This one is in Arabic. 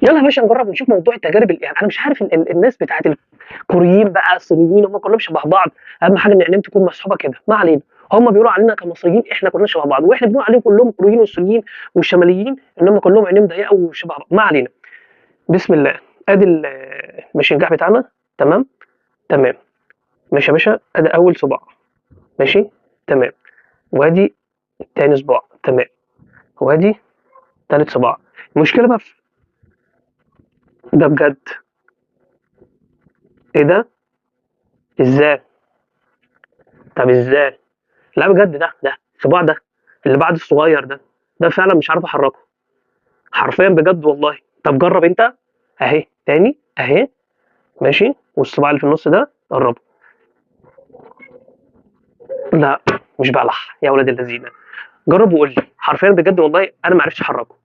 يلا يا باشا نجرب نشوف موضوع التجارب يعني انا مش عارف الناس بتاعت الكوريين بقى الصينيين هم كلهم شبه بعض. اهم حاجه ان عينيهم تكون مصحوبه كده، ما علينا. هم بيقولوا علينا كمصريين احنا كلنا شبه بعض، واحنا بنقول عليهم كلهم الكوريين والصينيين والشماليين ان هم كلهم عينيهم ضيقه وشبه بعض، ما علينا. بسم الله. ادي المشنجاح بتاعنا. تمام. تمام. ماشي يا باشا، ادي اول صباع. ماشي. تمام. وادي تاني صباع. تمام. وادي تالت صباع. المشكله بقى في ده بجد. ايه ده؟ ازاي؟ طب ازاي؟ لا بجد، ده الصباع ده اللي بعد الصغير ده فعلا مش عارف احركه، حرفيا بجد والله. طب جرب انت. اهي تاني اهي. ماشي. والصباع اللي في النص ده قربه. لا، مش بلح يا ولاد اللذينه. جرب وقول لي، حرفيا بجد والله انا ما عرفتش احركه.